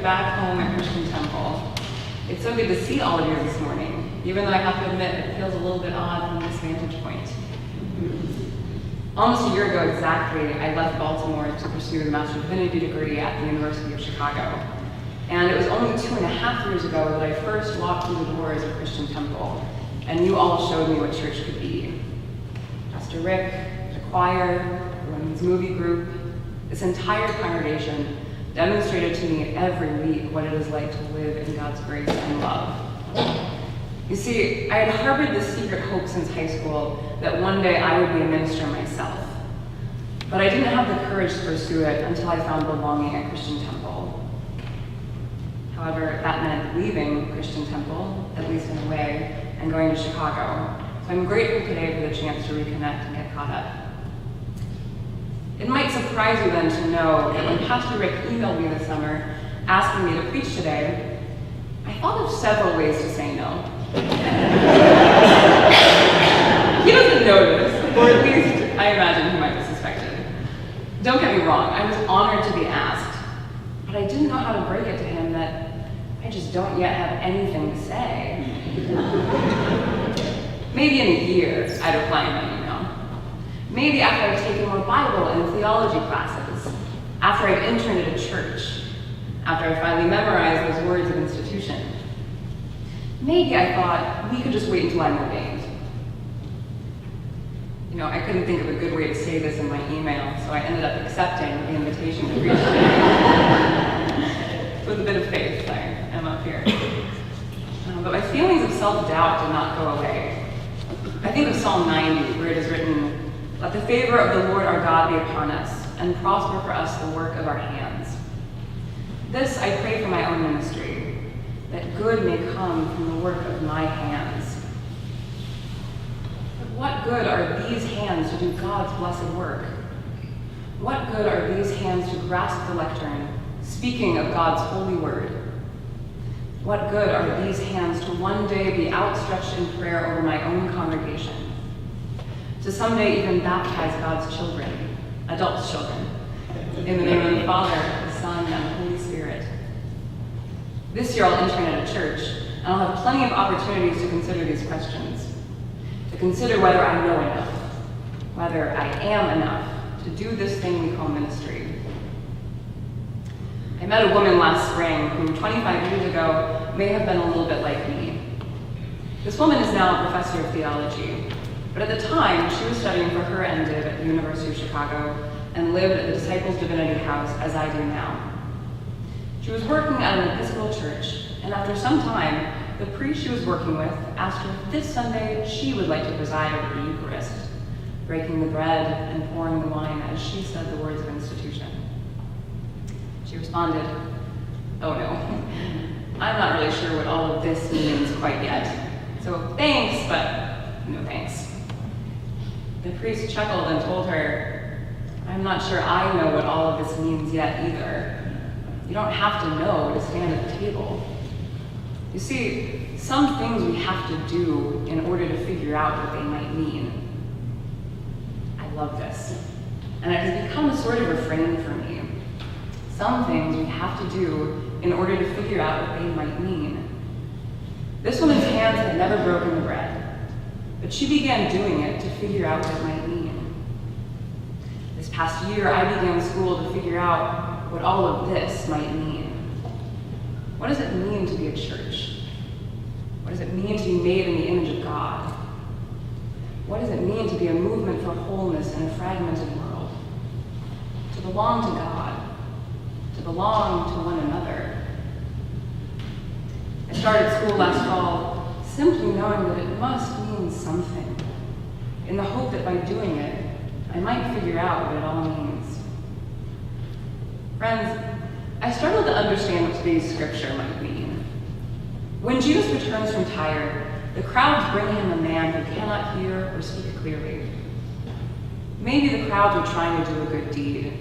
back home at Christian Temple. It's so good to see all of you this morning, even though I have to admit it feels a little bit odd from this vantage point. Almost a year ago exactly, I left Baltimore to pursue a Master of Divinity degree at the University of Chicago. And it was only 2.5 years ago that I first walked through the doors of Christian Temple, and you all showed me what church could be. Pastor Wick, the choir, the women's movie group, this entire congregation demonstrated to me every week what it is like to live in God's grace and love. You see, I had harbored this secret hope since high school that one day I would be a minister myself. But I didn't have the courage to pursue it until I found belonging at Christian Temple. However, that meant leaving Christian Temple, at least in a way, and going to Chicago. So I'm grateful today for the chance to reconnect and get caught up. It might surprise you then to know that when Pastor Rick emailed me this summer asking me to preach today, I thought of several ways to say no. He doesn't know this, or at least I imagine he might be suspected. Don't get me wrong, I was honored to be asked, but I didn't know how to break it to him that I just don't yet have anything to say. Maybe in a year, I'd reply in my email. Maybe after I've taken more Bible and theology classes, after I've interned at a church, after I finally memorized those words of institution. Maybe I thought we could just wait until I'm ordained. You know, I couldn't think of a good way to say this in my email, so I ended up accepting the invitation to preach today. With a bit of faith, I am up here. But my feelings of self-doubt did not go away. I think of Psalm 90, where it is written, "Let the favor of the Lord our God be upon us, and prosper for us the work of our hands." This I pray for my own ministry, that good may come from the work of my hands. But what good are these hands to do God's blessed work? What good are these hands to grasp the lectern, speaking of God's holy word? What good are these hands to one day be outstretched in prayer over my own congregation? To someday even baptize God's children, adult children, in the name of the Father, the Son, and the Holy Spirit. This year I'll intern at a church, and I'll have plenty of opportunities to consider these questions, to consider whether I know enough, whether I am enough to do this thing we call ministry. I met a woman last spring who 25 years ago may have been a little bit like me. This woman is now a professor of theology, but at the time she was studying for her MDiv at the University of Chicago and lived at the Disciples Divinity House as I do now. She was working at an Episcopal church, and after some time, the priest she was working with asked her if this Sunday she would like to preside over the Eucharist, breaking the bread and pouring the wine as she said the words of institution. She responded, "Oh no, I'm not really sure what all of this means quite yet. So thanks, but no thanks." The priest chuckled and told her, "I'm not sure I know what all of this means yet either. You don't have to know to stand at the table." You see, some things we have to do in order to figure out what they might mean. I love this, and it has become a sort of refrain for me. Some things we have to do in order to figure out what they might mean. This woman's hands had never broken the bread, but she began doing it to figure out what it might mean. This past year, I began school to figure out what all of this might mean. What does it mean to be a church? What does it mean to be made in the image of God? What does it mean to be a movement for wholeness in a fragmented world? To belong to God, to belong to one another. I started school last fall simply knowing that it must mean something, in the hope that by doing it, I might figure out what it all means. Friends, I struggle to understand what today's scripture might mean. When Jesus returns from Tyre, the crowds bring him a man who cannot hear or speak clearly. Maybe the crowds were trying to do a good deed.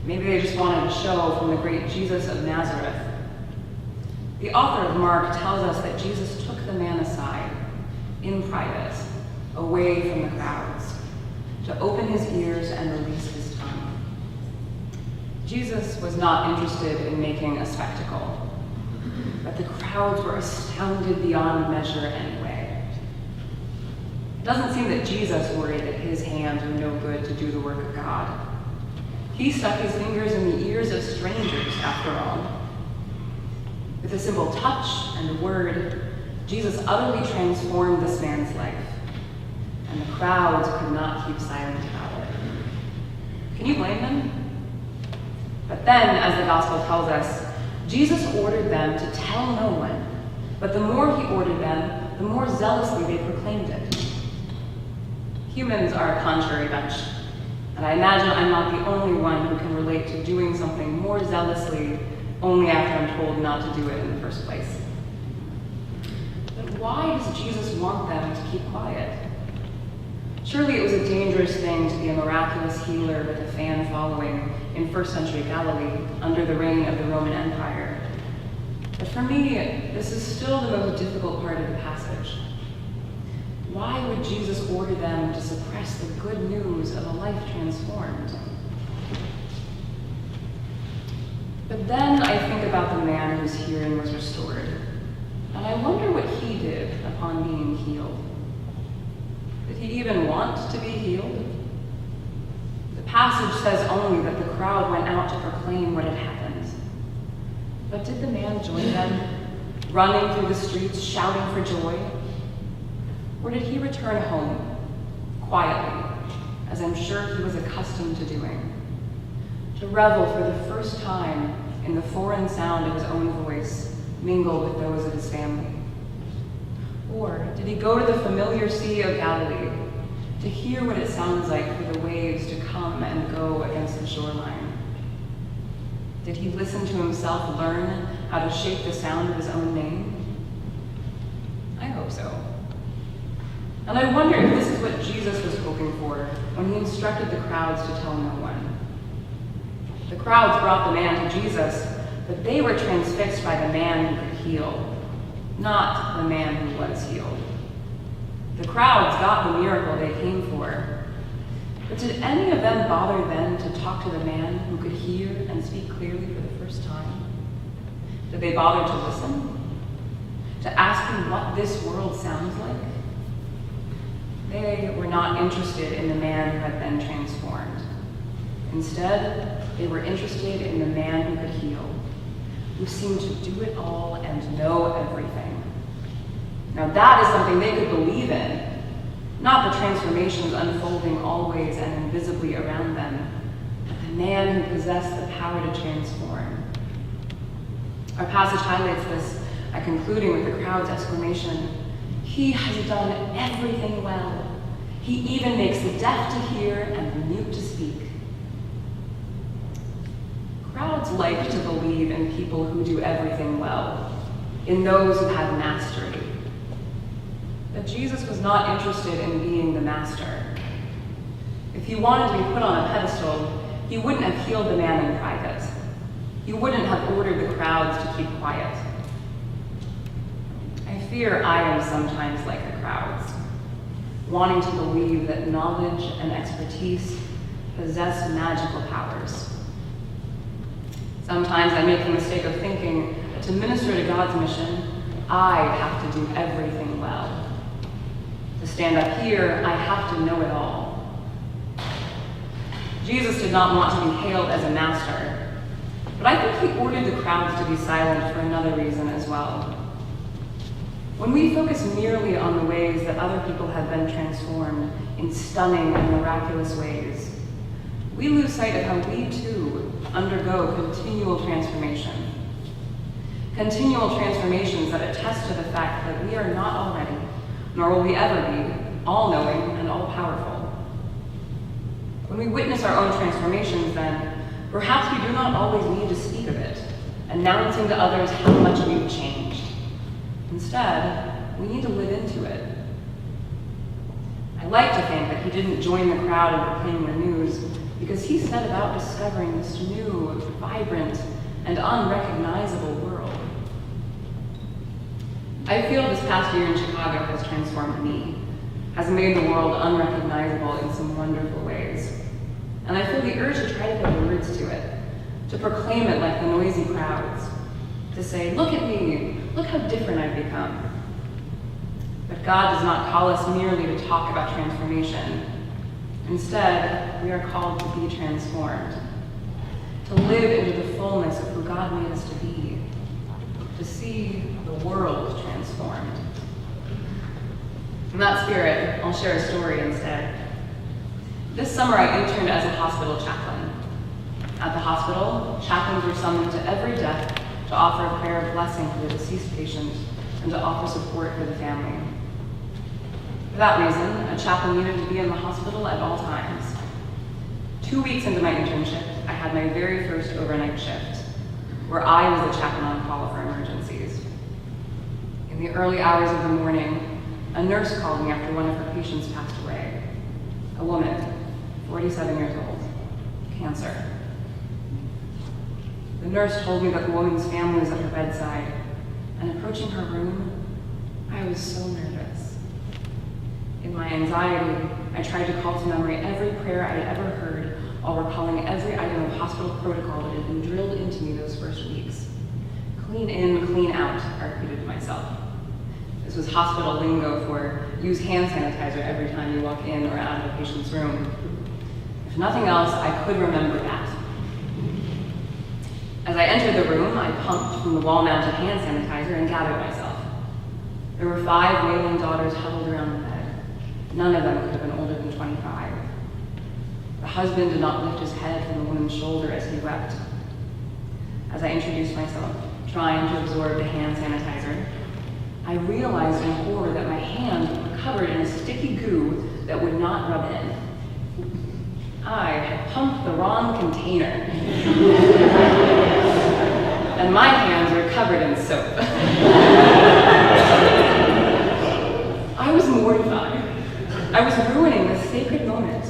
Maybe they just wanted a show from the great Jesus of Nazareth. The author of Mark tells us that Jesus took the man aside, in private, away from the crowds, to open his ears and release his tongue. Jesus was not interested in making a spectacle, but the crowds were astounded beyond measure anyway. It doesn't seem that Jesus worried that his hands were no good to do the work of God. He stuck his fingers in the ears of strangers, after all. With a simple touch and a word, Jesus utterly transformed this man's life, and the crowds could not keep silent about it. Can you blame them? But then, as the gospel tells us, Jesus ordered them to tell no one, but the more he ordered them, the more zealously they proclaimed it. Humans are a contrary bunch, and I imagine I'm not the only one who can relate to doing something more zealously only after I'm told not to do it in the first place. But why does Jesus want them to keep quiet? Surely it was a dangerous thing to be a miraculous healer with a fan following in first century Galilee under the reign of the Roman Empire. But for me, this is still the most difficult part of the passage. Why would Jesus order them to suppress the good news of a life transformed? But then I think about the man whose hearing was restored, and I wonder what he did upon being healed. Did he even want to be healed? The passage says only that the crowd went out to proclaim what had happened. But did the man join them, running through the streets, shouting for joy? Or did he return home, quietly, as I'm sure he was accustomed to doing, to revel for the first time in the foreign sound of his own voice, mingled with those of his family? Or did he go to the familiar Sea of Galilee to hear what it sounds like for the waves to come and go against the shoreline? Did he listen to himself learn how to shape the sound of his own name? I hope so. And I wonder if this is what Jesus was hoping for when he instructed the crowds to tell no one. The crowds brought the man to Jesus, but they were transfixed by the man who could heal, not the man who was healed. The crowds got the miracle they came for, but did any of them bother then to talk to the man who could hear and speak clearly for the first time? Did they bother to listen? To ask him what this world sounds like? They were not interested in the man who had been transformed. Instead, they were interested in the man who could heal, who seemed to do it all and know everything. Now that is something they could believe in, not the transformations unfolding always and invisibly around them, but the man who possessed the power to transform. Our passage highlights this by concluding with the crowd's exclamation, "He has done everything well. He even makes the deaf to hear and the mute to speak." Crowds like to believe in people who do everything well, in those who have mastery. But Jesus was not interested in being the master. If he wanted to be put on a pedestal, he wouldn't have healed the man in private. He wouldn't have ordered the crowds to keep quiet. I fear I am sometimes like the crowds, wanting to believe that knowledge and expertise possess magical powers. Sometimes I make the mistake of thinking that to minister to God's mission, I have to do everything well. To stand up here, I have to know it all. Jesus did not want to be hailed as a master, but I think he ordered the crowds to be silent for another reason as well. When we focus merely on the ways that other people have been transformed in stunning and miraculous ways, we lose sight of how we too undergo continual transformation. Continual transformations that attest to the fact that we are not already, nor will we ever be, all-knowing and all-powerful. When we witness our own transformations, then, perhaps we do not always need to speak of it, announcing to others how much we've changed. Instead, we need to live into it. I like to think that he didn't join the crowd in proclaiming the news because he set about discovering this new, vibrant, and unrecognizable world. I feel this past year in Chicago has transformed me, has made the world unrecognizable in some wonderful ways. And I feel the urge to try to put words to it, to proclaim it like the noisy crowds, to say, "Look at me, look how different I've become." But God does not call us merely to talk about transformation. Instead, we are called to be transformed, to live into the fullness of who God made us to be, to see the world transformed. In that spirit, I'll share a story instead. This summer, I interned as a hospital chaplain. At the hospital, chaplains were summoned to every death to offer a prayer of blessing for the deceased patient and to offer support for the family. For that reason, a chaplain needed to be in the hospital at all times. 2 weeks into my internship, I had my very first overnight shift, where I was the chaplain on call for emergencies. In the early hours of the morning, a nurse called me after one of her patients passed away. A woman, 47 years old, cancer. The nurse told me that the woman's family was at her bedside, and approaching her room, I was so nervous. In my anxiety, I tried to call to memory every prayer I had ever heard while recalling every item of hospital protocol that had been drilled into me those first weeks. Clean in, clean out, I repeated to myself. This was hospital lingo for use hand sanitizer every time you walk in or out of a patient's room. If nothing else, I could remember that. As I entered the room, I pumped from the wall-mounted hand sanitizer and gathered myself. There were 5 wailing daughters huddled around the bed. None of them could have been older than 25. The husband did not lift his head from the woman's shoulder as he wept. As I introduced myself, trying to absorb the hand sanitizer, I realized in horror that my hands were covered in a sticky goo that would not rub in. I had pumped the wrong container. And my hands were covered in soap. I was mortified. I was ruining this sacred moment.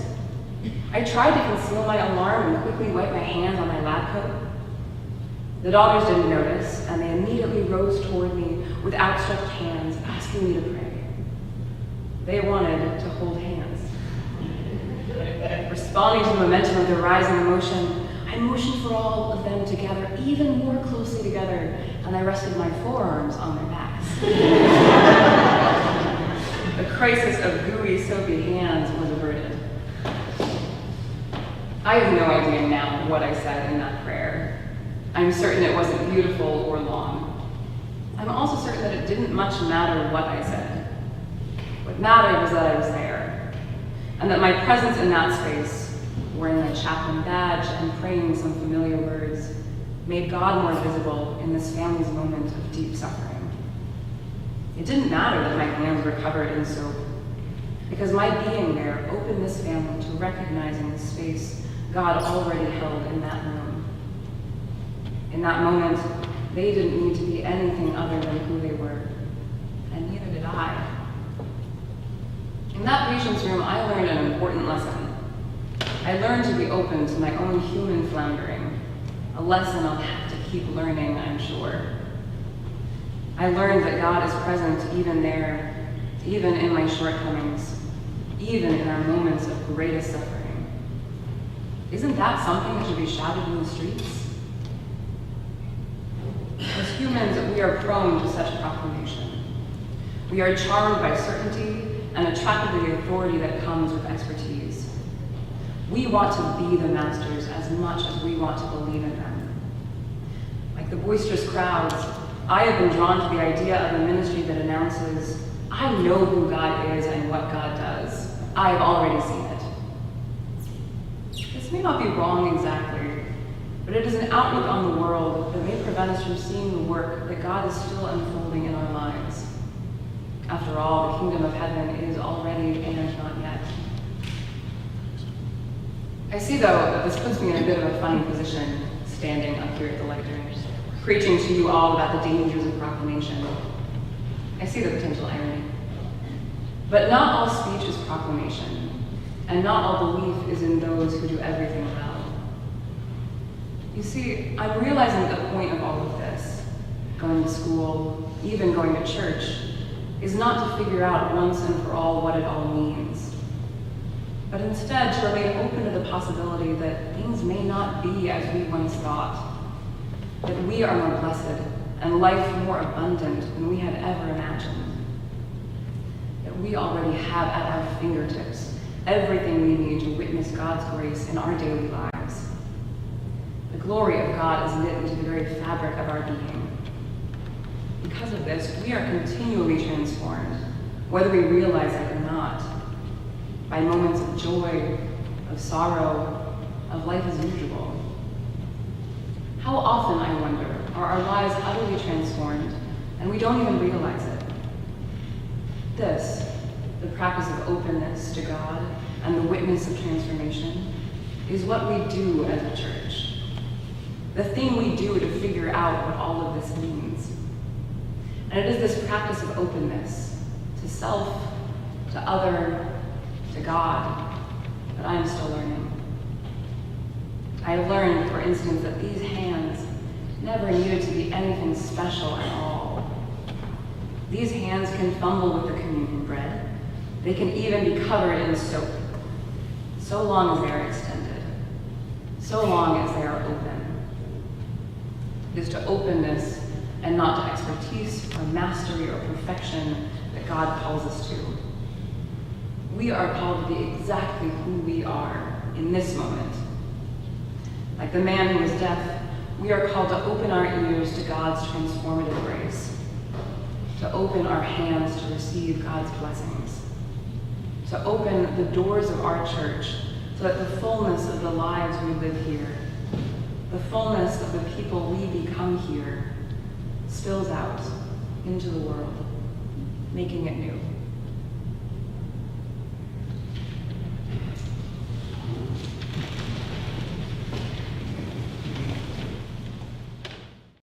I tried to conceal my alarm and quickly wipe my hands on my lab coat. The daughters didn't notice, and they immediately rose toward me with outstretched hands, asking me to pray. They wanted to hold hands. Responding to the momentum of their rising emotion, I motioned for all of them to gather even more closely together, and I rested my forearms on their backs. The crisis of gooey, soapy hands was averted. I have no idea now what I said in that prayer. I'm certain it wasn't beautiful or long. I'm also certain that it didn't much matter what I said. What mattered was that I was there, and that my presence in that space, wearing my chaplain badge and praying some familiar words, made God more visible in this family's moment of deep suffering. It didn't matter that my hands were covered in soap, because my being there opened this family to recognizing the space God already held in that room. In that moment, they didn't need to be anything other than who they were, and neither did I. In that patient's room, I learned an important lesson. I learned to be open to my own human floundering, a lesson I'll have to keep learning, I'm sure. I learned that God is present even there, even in my shortcomings, even in our moments of greatest suffering. Isn't that something that should be shouted in the streets? As humans, we are prone to such proclamation. We are charmed by certainty and attracted to the authority that comes with expertise. We want to be the masters as much as we want to believe in them. Like the boisterous crowds, I have been drawn to the idea of a ministry that announces, I know who God is and what God does. I have already seen it. This may not be wrong exactly, but it is an outlook on the world that may prevent us from seeing the work that God is still unfolding in our lives. After all, the kingdom of heaven is already and not yet. I see, though, that this puts me in a bit of a funny position, standing up here at the lectern, preaching to you all about the dangers of proclamation. I see the potential irony. But not all speech is proclamation, and not all belief is in those who do everything well. You see, I'm realizing that the point of all of this, going to school, even going to church, is not to figure out once and for all what it all means. but instead to remain open to the possibility that things may not be as we once thought, that we are more blessed and life more abundant than we had ever imagined, that we already have at our fingertips everything we need to witness God's grace in our daily lives. The glory of God is knit into the very fabric of our being. Because of this, we are continually transformed, whether we realize it or not, by moments of joy, of sorrow, of life as usual. How often, I wonder, are our lives utterly transformed and we don't even realize it? This, the practice of openness to God and the witness of transformation, is what we do as a church. The thing we do to figure out what all of this means. And it is this practice of openness to self, to other, to God, that I am still learning. I have learned, for instance, that these hands never needed to be anything special at all. These hands can fumble with the communion bread. They can even be covered in soap, so long as they are extended, so long as they are open. It is to openness and not to expertise or mastery or perfection that God calls us to. We are called to be exactly who we are in this moment. Like the man who was deaf, we are called to open our ears to God's transformative grace, to open our hands to receive God's blessings, to open the doors of our church so that the fullness of the lives we live here, the fullness of the people we become here, spills out into the world, making it new.